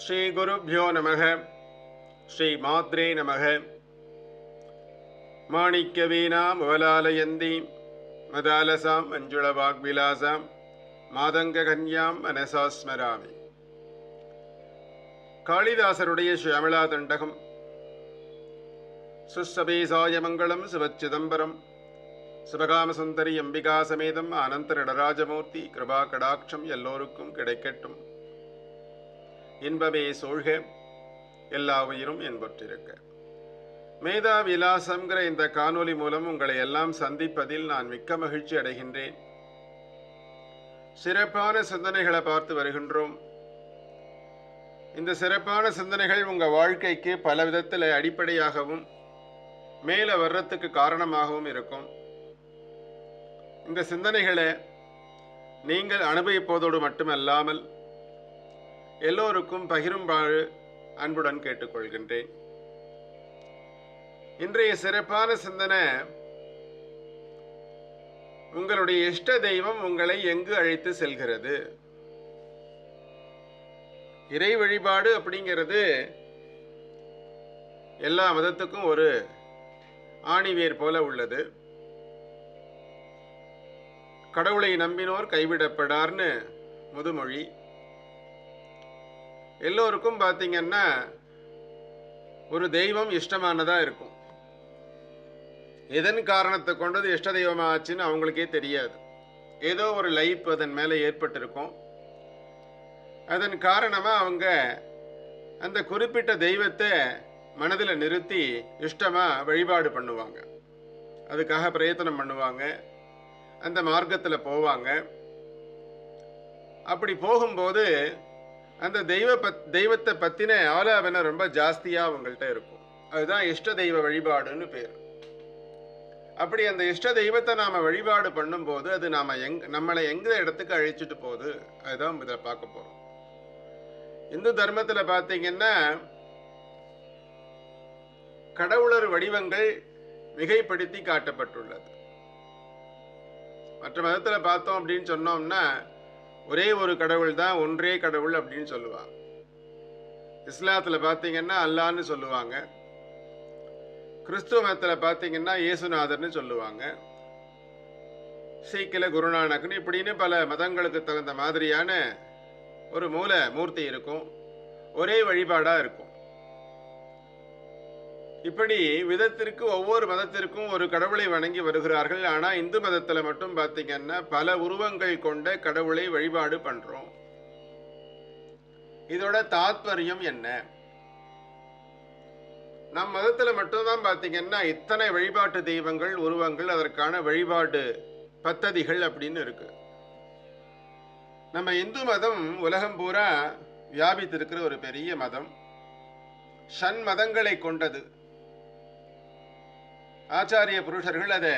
ஸ்ரீ குருப்யோ நமக. ஸ்ரீ மாத்ரே நமக. மாணிக்க வீணாம் முவலாலயந்தி மதாலசாம் மஞ்சுள வாக்விலாசாம் மாதங்க கன்யாம் மனசா ஸ்மராமி. காளிதாசருடைய ஷியாமளா தண்டகம். சுஸ்ஸபேசாய மங்களம் சிவச்சிதம்பரம் சிவகாமசுந்தரி அம்பிகா சமேதம் அனந்த நடராஜமூர்த்தி கிருபா கடாட்சம் எல்லோருக்கும் கிடைக்கட்டும். இன்பமே சூழ்க, எல்லா உயிரும் என்பற்றிருக்க. மேதா விலாசம்ங்கிற இந்த காணொலி மூலம் உங்களை எல்லாம் சந்திப்பதில் நான் மிக்க மகிழ்ச்சி அடைகின்றேன். சிறப்பான சிந்தனைகளை பார்த்து வருகின்றோம். இந்த சிறப்பான சிந்தனைகள் உங்கள் வாழ்க்கைக்கு பல விதத்தில் அடிப்படையாகவும் மேலே வர்றதுக்கு காரணமாகவும் இருக்கும். இந்த சிந்தனைகளை நீங்கள் அனுபவிப்பதோடு மட்டுமல்லாமல் எல்லோருக்கும் பகிரும்பாடு அன்புடன் கேட்டுக்கொள்கின்றேன். இன்றைய சிறப்பான சிந்தனை, உங்களுடைய இஷ்ட தெய்வம் உங்களை எங்கு அழைத்து செல்கிறது? இறை வழிபாடு அப்படிங்கிறது எல்லா மதத்துக்கும் ஒரு ஆணிவேர் போல உள்ளது. கடவுளை நம்பினோர் கைவிடப்படார்னு முதுமொழி. எல்லோருக்கும் பார்த்தீங்கன்னா ஒரு தெய்வம் இஷ்டமானதா இருக்கும். எதன் காரணத்தை கொண்டது இஷ்ட தெய்வமாச்சுன்னு அவங்களுக்கே தெரியாது. ஏதோ ஒரு லைஃப் அதன் மேலே ஏற்பட்டிருக்கும். அதன் காரணமாக அவங்க அந்த குறிப்பிட்ட தெய்வத்தை மனதில் நிறுத்தி இஷ்டமாக வழிபாடு பண்ணுவாங்க. அதுக்காக பிரயத்தனம் பண்ணுவாங்க. அந்த மார்க்கத்தில் போவாங்க. அப்படி போகும்போது அந்த தெய்வத்தை பற்றின ஆலாபனை ரொம்ப ஜாஸ்தியாக அவங்கள்ட்ட இருக்கும். அதுதான் இஷ்ட தெய்வ வழிபாடுன்னு பேர். அப்படி அந்த இஷ்ட தெய்வத்தை நாம் வழிபாடு பண்ணும்போது அது நம்மளை எந்த இடத்துக்கு அழைச்சிட்டு போகுது, அதுதான் இதில் பார்க்க போகிறோம். இந்து தர்மத்தில் பார்த்தீங்கன்னா கடவுளர் வடிவங்கள் மிகைப்படுத்தி காட்டப்பட்டுள்ளது. மற்ற மதத்தில் பார்த்தோம் அப்படின்னு சொன்னோம்னா ஒரே ஒரு கடவுள் தான், ஒன்றே கடவுள் அப்படின்னு சொல்லுவாங்க. இஸ்லாத்தில் பார்த்தீங்கன்னா அல்லான்னு சொல்லுவாங்க. கிறிஸ்துவ மதத்தில் பார்த்தீங்கன்னா இயேசுநாதர்னு சொல்லுவாங்க. சீக்கில் குருநானக்னு இப்படின்னு பல மதங்களுக்கு தகுந்த மாதிரியான ஒரு மூல மூர்த்தி இருக்கும். ஒரே வழிபாடாக இருக்கும். இப்படி விதத்திற்கு ஒவ்வொரு மதத்திற்கும் ஒரு கடவுளை வணங்கி வருகிறார்கள். ஆனால் இந்து மதத்தில் மட்டும் பார்த்தீங்கன்னா பல உருவங்கள் கொண்ட கடவுளை வழிபாடு பண்ணுறோம். இதோட தாத்பரியம் என்ன? நம் மதத்தில் மட்டும்தான் பார்த்தீங்கன்னா இத்தனை வழிபாட்டு தெய்வங்கள், உருவங்கள், அதற்கான வழிபாடு பத்ததிகள் அப்படின்னு இருக்கு. நம்ம இந்து மதம் உலகம் பூரா வியாபித்திருக்கிற ஒரு பெரிய மதம். ஷண்மதங்களை கொண்டது. ஆச்சாரிய புருஷர்கள் அதை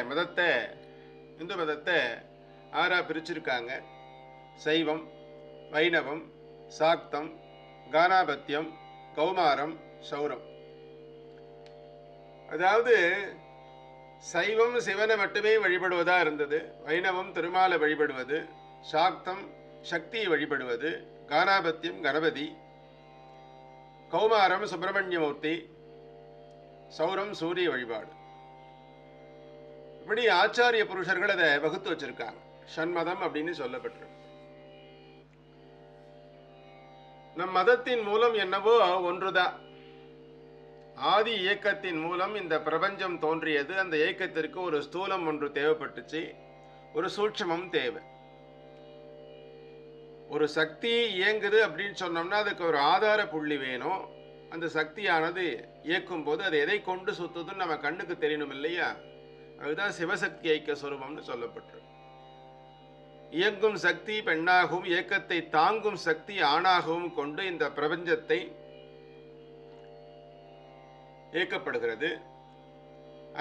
இந்து மதத்தை ஆறா பிரிச்சிருக்காங்க. சைவம், வைணவம், சாக்தம், கானாபத்தியம், கௌமாரம், சௌரம். அதாவது சைவம் சிவனை மட்டுமே வழிபடுவதா இருந்தது. வைணவம் திருமாலை வழிபடுவது, சாக்தம் சக்தியை வழிபடுவது, கானாபத்தியம் கணபதி, கௌமாரம் சுப்பிரமணியமூர்த்தி, சௌரம் சூரிய வழிபாடு. இப்படி ஆச்சாரிய புருஷர்கள் அதை வகுத்து வச்சிருக்காங்க. ஷண்மதம் அப்படின்னு சொல்லப்பட்டிருக்கு. நம் மதத்தின் மூலம் என்னவோ ஒன்றுதான். ஆதி இயக்கத்தின் மூலம் இந்த பிரபஞ்சம் தோன்றியது. அந்த இயக்கத்திற்கு ஒரு ஸ்தூலம் ஒன்று தேவைப்பட்டுச்சு, ஒரு சூட்சமம் தேவை. ஒரு சக்தி இயங்குது அப்படின்னு சொன்னோம்னா அதுக்கு ஒரு ஆதார புள்ளி வேணும். அந்த சக்தியானது இயக்கும் போது அது எதை கொண்டு சுத்துதுன்னு நம்ம கண்ணுக்கு தெரியணும் இல்லையா? அதுதான் சிவசக்தி ஐக்கிய சொரூபம்னு சொல்லப்பட்டிருக்கு. இயங்கும் சக்தி பெண்ணாகவும் இயக்கத்தை தாங்கும் சக்தி ஆணாகவும் கொண்டு இந்த பிரபஞ்சத்தை இயக்கப்படுகிறது.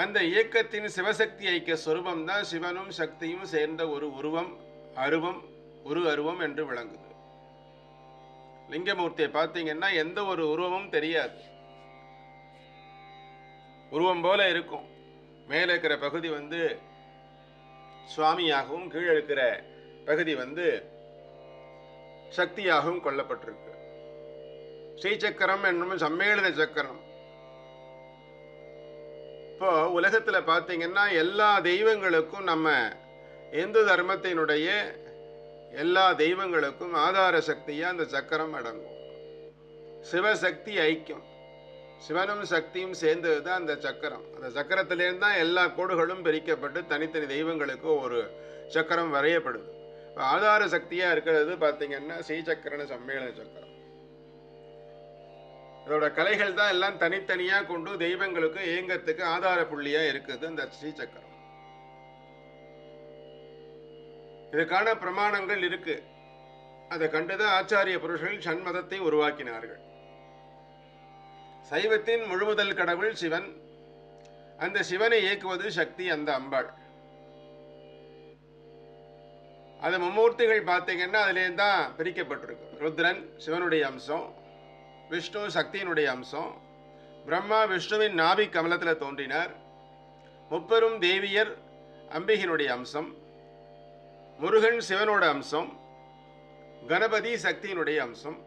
அந்த இயக்கத்தின் சிவசக்தி ஐக்கிய சொரூபம் தான் சிவனும் சக்தியும் சேர்ந்த ஒரு உருவம், அருவம் என்று விளங்குது. லிங்கமூர்த்தியை பார்த்தீங்கன்னா எந்த ஒரு உருவமும் தெரியாது. உருவம் போல இருக்கும். மேலே இருக்கிற பகுதி சுவாமியாகவும் கீழே இருக்கிற பகுதி சக்தியாகவும் கொல்லப்பட்டிருக்கு. ஸ்ரீசக்கரம் என்னும் சம்மேளன சக்கரம். இப்போ உலகத்துல பார்த்தீங்கன்னா எல்லா தெய்வங்களுக்கும், நம்ம இந்து தர்மத்தினுடைய எல்லா தெய்வங்களுக்கும் ஆதார சக்தியா அந்த சக்கரம் அடங்கும். சிவசக்தி ஐக்கியம், சிவனும் சக்தியும் சேர்ந்தது தான் அந்த சக்கரம். அந்த சக்கரத்திலேருந்து தான் எல்லா கோடுகளும் பிரிக்கப்பட்டு தனித்தனி தெய்வங்களுக்கு ஒரு சக்கரம் வரையப்படுது. ஆதார சக்தியா இருக்கிறது பார்த்தீங்கன்னா ஸ்ரீசக்கரன சம்மேளன சக்கரம். இதோட கலைகள் தான் எல்லாம் தனித்தனியா கொண்டு தெய்வங்களுக்கு ஏங்கத்துக்கு ஆதார புள்ளியா இருக்குது அந்த ஸ்ரீசக்கரம். இதுக்கான பிரமாணங்கள் இருக்கு. அதை கண்டுதான் ஆச்சாரிய புருஷர்கள் சண்மதத்தை உருவாக்கினார்கள். சைவத்தின் முழுமுதல் கடவுள் சிவன். அந்த சிவனை இயக்குவது சக்தி, அந்த அம்பாள். அது மும்மூர்த்திகள் பார்த்தீங்கன்னா அதுலேருந்து தான் பிரிக்கப்பட்டிருக்கு. ருத்ரன் சிவனுடைய அம்சம், விஷ்ணு சக்தியினுடைய அம்சம், பிரம்மா விஷ்ணுவின் நாபி கமலத்தில் தோன்றினார், முப்பெரும் தேவியர் அம்பிகையினுடைய அம்சம், முருகன் சிவனோட அம்சம், கணபதி சக்தியினுடைய அம்சம்,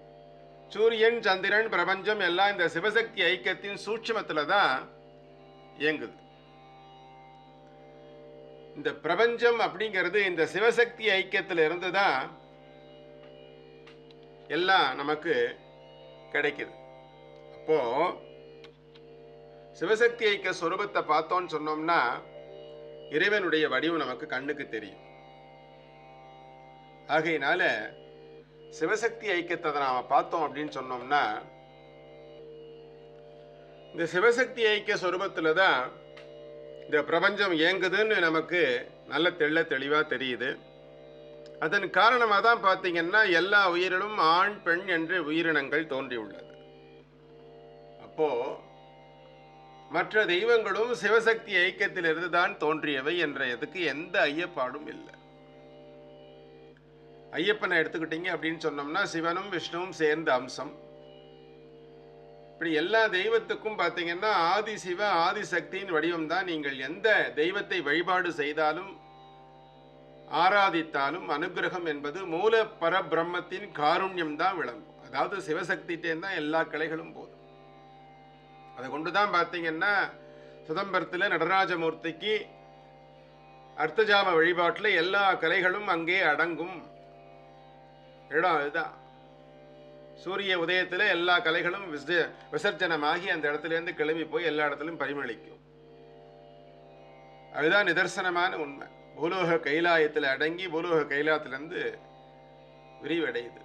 சூரியன் சந்திரன் பிரபஞ்சம் எல்லாம் இந்த சிவசக்தி ஐக்கியத்தின் சூட்சுமத்தில் தான் இயங்குது. இந்த பிரபஞ்சம் அப்படிங்கிறது இந்த சிவசக்தி ஐக்கியத்தில் இருந்து தான் எல்லாம் நமக்கு கிடைக்குது. அப்போ சிவசக்தி ஐக்கிய ஸ்வரூபத்தை பார்த்தோன்னு சொன்னோம்னா இறைவனுடைய வடிவம் நமக்கு கண்ணுக்கு தெரியும். ஆகையினால சிவசக்தி ஐக்கியத்தை நாம பார்த்தோம் அப்படின்னு சொன்னோம்னா இந்த சிவசக்தி ஐக்கிய ஸ்வரூபத்துல தான் இந்த பிரபஞ்சம் இயங்குதுன்னு நமக்கு நல்ல தெளிவா தெரியுது. அதன் காரணமாக தான் பார்த்தீங்கன்னா எல்லா உயிரிலும் ஆண் பெண் என்று உயிரினங்கள் தோன்றியுள்ளது. அப்போ மற்ற தெய்வங்களும் சிவசக்தி ஐக்கியத்திலிருந்து தான் தோன்றியவை என்றதுக்கு எந்த ஐயப்பாடும் இல்லை. ஐயப்பனை எடுத்துக்கிட்டீங்க அப்படின்னு சொன்னோம்னா சிவனும் விஷ்ணுவும் சேர்ந்த அம்சம். இப்படி எல்லா தெய்வத்துக்கும் பார்த்தீங்கன்னா ஆதி சிவ ஆதிசக்தியின் வடிவம் தான். நீங்கள் எந்த தெய்வத்தை வழிபாடு செய்தாலும் ஆராதித்தாலும் அனுகிரகம் என்பது மூல பரபிரம்மத்தின் காருண்யம் தான் விளங்கும். அதாவது சிவசக்திட்டேன் தான் எல்லா கலைகளும் போதும். அதை கொண்டுதான் பார்த்தீங்கன்னா சிதம்பரத்தில் நடராஜமூர்த்திக்கு அர்த்தஜாம வழிபாட்டில் எல்லா கலைகளும் அங்கே அடங்கும் இடம் அதுதான். சூரிய உதயத்தில் எல்லா கலைகளும் விசர்ஜனமாகி அந்த இடத்துலேருந்து கிளம்பி போய் எல்லா இடத்துலையும் பரிமளிக்கும். அதுதான் நிதர்சனமான உண்மை. பூலோக கைலாயத்தில் அடங்கி பூலோக கைலாயத்திலிருந்து விரிவடையுது.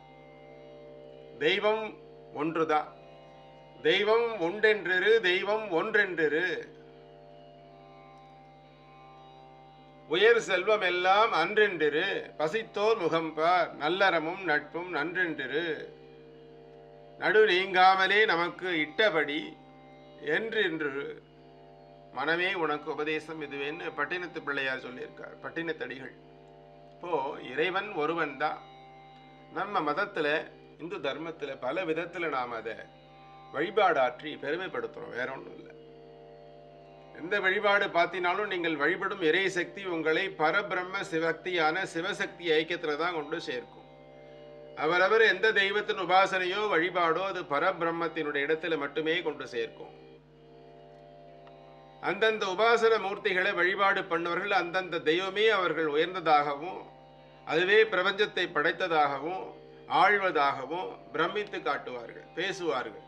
தெய்வம் ஒன்றுதான். தெய்வம் உண்டென்றிரு, தெய்வம் ஒன்றென்றிரு. உயர் செல்வம் எல்லாம் அன்றென்றிரு, பசித்தோர் முகம்பார் நல்லறமும் நட்பும் நன்றென்றிரு, நடு நீங்காமலே நமக்கு இட்டபடி என்று மனமே உனக்கு உபதேசம் இதுவேன்னு பட்டினத்து பிள்ளையார் சொல்லியிருக்கார், பட்டினத்தடிகள். இப்போ இறைவன் ஒருவன் தான். நம்ம மதத்துல இந்து தர்மத்துல பல விதத்துல நாம் அதை வழிபாடாற்றி பெருமைப்படுத்துறோம், வேற ஒன்றும் இல்லை. எந்த வழிபாடு பார்த்தினாலும் நீங்கள் வழிபடும் இறை சக்தி உங்களை பரபிரம்ம சிவக்தியான சிவசக்தி ஐக்கியத்துல தான் கொண்டு சேர்க்கும். அவரவர் எந்த தெய்வத்தின் உபாசனையோ வழிபாடோ அது பரபிரம்மத்தினுடைய இடத்துல மட்டுமே கொண்டு சேர்க்கும். அந்தந்த உபாசன மூர்த்திகளை வழிபாடு பண்ணவர்கள் அந்தந்த தெய்வமே அவர்கள் உயர்ந்ததாகவும் அதுவே பிரபஞ்சத்தை படைத்ததாகவும் ஆழ்வதாகவும் பிரமித்து காட்டுவார்கள், பேசுவார்கள்.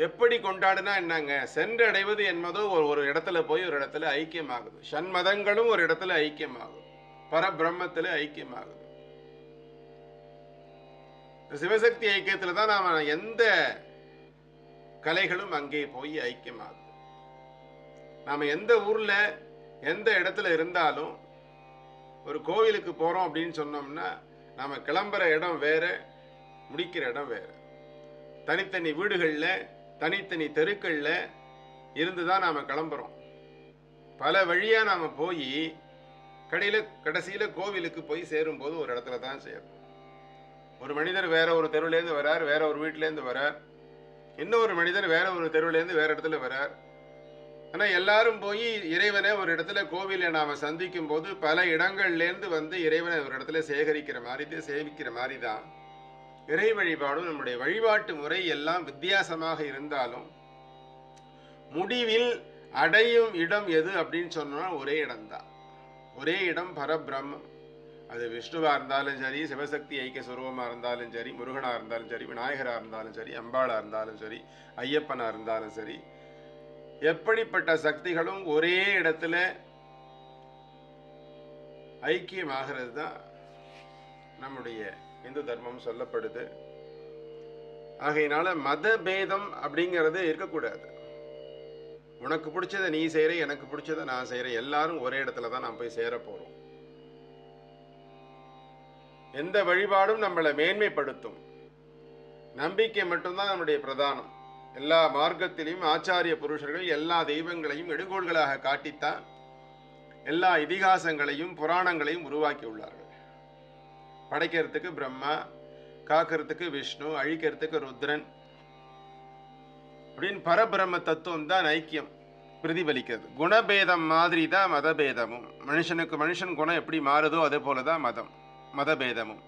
எப்படி கொண்டாடுனா என்னங்க, சென்றடைவது என்பதோ ஒரு இடத்துல போய் ஒரு இடத்துல ஐக்கியமாகுது. ஷண்மதங்களும் ஒரு இடத்துல ஐக்கியமாகும், பரபிரம்மத்துல ஐக்கியமாகுது. சிவசக்தி ஐக்கியத்துல தான் நாம எந்த கலைகளும் அங்கே போய் ஐக்கியமாகுது. நாம எந்த ஊர்ல எந்த இடத்துல இருந்தாலும் ஒரு கோவிலுக்கு போறோம் அப்படின்னு சொன்னோம்னா நாம கிளம்புற இடம் வேற, முடிக்கிற இடம் வேற. தனித்தனி வீடுகள்ல தனித்தனி தெருக்கள்ல இருந்துதான் நாம கிளம்புறோம். பல வழியா நாம போய் கடைசியில கோவிலுக்கு போய் சேரும் போது ஒரு இடத்துல தான் சேரும். ஒரு மனிதர் வேற ஒரு தெருவிலேருந்து வரார், வேற ஒரு வீட்டிலேருந்து வரார். இன்னொரு மனிதர் வேற ஒரு தெருவிலேருந்து வேற இடத்துல வரார். ஆனா எல்லாரும் போய் இறைவனை ஒரு இடத்துல கோவிலை நாம சந்திக்கும் போது பல இடங்கள்லேருந்து வந்து இறைவனை ஒரு இடத்துல சேகரிக்கிற மாதிரி சேவிக்கிற மாதிரி தான் இறை வழிபாடும் நம்முடைய வழிபாட்டு முறை எல்லாம் வித்தியாசமாக இருந்தாலும் முடிவில் அடையும் இடம் எது அப்படின்னு சொன்னா ஒரே இடம்தான். ஒரே இடம் பரபிரம்மம். அது விஷ்ணுவா இருந்தாலும் சரி, சிவசக்தி ஐக்கிய சுரூபமா இருந்தாலும் சரி, முருகனா இருந்தாலும் சரி, விநாயகரா இருந்தாலும் சரி, அம்பாளா இருந்தாலும் சரி, ஐயப்பனா இருந்தாலும் சரி, எப்படிப்பட்ட சக்திகளும் ஒரே இடத்துல ஐக்கியமாகிறது தான் நம்முடைய இந்து தர்மம் சொல்லப்படுது. ஆகையினால மத பேதம் அப்படிங்கிறது இருக்கக்கூடாது. உனக்கு பிடிச்சதை நீ செய்யற, எனக்கு பிடிச்சதை நான் செய்யறேன், எல்லாரும் ஒரே இடத்துல தான் நாம் போய் சேர போறோம். எந்த வழிபாடும் நம்மளை மேன்மைப்படுத்தும். நம்பிக்கை மட்டும்தான் நம்முடைய பிரதானம். எல்லா மார்க்கத்திலையும் ஆச்சாரிய புருஷர்கள் எல்லா தெய்வங்களையும் எடுகோள்களாக காட்டித்தான் எல்லா இதிகாசங்களையும் புராணங்களையும் உருவாக்கி உள்ளார்கள். படைக்கிறதுக்கு பிரம்மா, காக்கிறதுக்கு விஷ்ணு, அழிக்கிறதுக்கு ருத்ரன் அப்படின்னு பரபிரம்ம தத்துவம் தான் ஐக்கியம் பிரதிபலிக்கிறது. குணபேதம் மாதிரி தான் மதபேதமும். மனுஷனுக்கு மனுஷன் குணம் எப்படி மாறுதோ அதே போலதான் மதபேதமும்.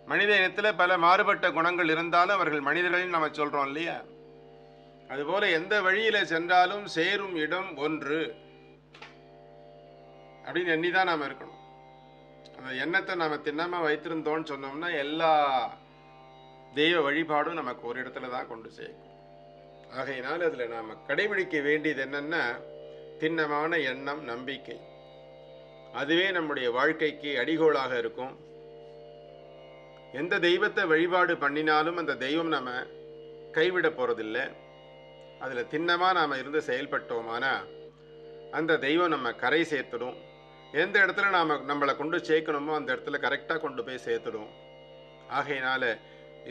மனித இனத்துல பல மாறுபட்ட குணங்கள் இருந்தாலும் அவர்கள் மனிதர்கள் நம்ம சொல்றோம் இல்லையா? அதுபோல எந்த வழியில சென்றாலும் சேரும் இடம் ஒன்று அப்படின்னு எண்ணிதான் நாம இருக்கணும். அந்த எண்ணத்தை நாம திண்ணமா வைத்திருந்தோம்னு சொன்னோம்னா எல்லா தெய்வ வழிபாடும் நமக்கு ஒரு இடத்துல தான் கொண்டு சேர்க்கும். ஆகையினால் அதுல நாம கடைபிடிக்க வேண்டியது என்னன்னா திண்ணமான எண்ணம், நம்பிக்கை. அதுவே நம்முடைய வாழ்க்கைக்கு அடிகோலாக இருக்கும். எந்த தெய்வத்தை வழிபாடு பண்ணினாலும் அந்த தெய்வம் நம்ம கைவிட போறதில்லை. அதுல திண்ணமா நாம இருந்து செயல்பட்டோமானா அந்த தெய்வம் நம்ம கரை சேர்த்துடும். எந்த இடத்துல நம்மளை கொண்டு சேர்க்கணுமோ அந்த இடத்துல கரெக்டாக கொண்டு போய் சேர்த்துடும். ஆகையினால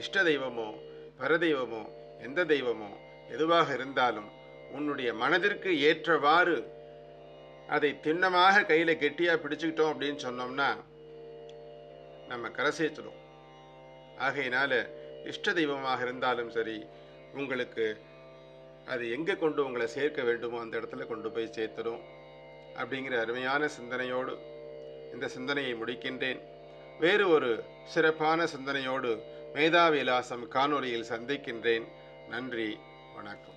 இஷ்ட தெய்வமோ பரதெய்வமோ எந்த தெய்வமோ எதுவாக இருந்தாலும் உன்னுடைய மனதிற்கு ஏற்றவாறு அதை திண்ணமாக கையில் கெட்டியாக பிடிச்சுக்கிட்டோம் அப்படின்னு சொன்னோம்னா நம்ம கரை சேர்த்துடும். ஆகையினால இஷ்ட தெய்வமாக இருந்தாலும் சரி, உங்களுக்கு அது எங்கே கொண்டு உங்களை சேர்க்க வேண்டுமோ அந்த இடத்துல கொண்டு போய் சேர்த்துடும் அப்படிங்கிற அருமையான சிந்தனையோடு இந்த சிந்தனையை முடிக்கின்றேன். வேறு ஒரு சிறப்பான சிந்தனையோடு மேதாவிலாசம் காணொலியில் சந்திக்கின்றேன். நன்றி, வணக்கம்.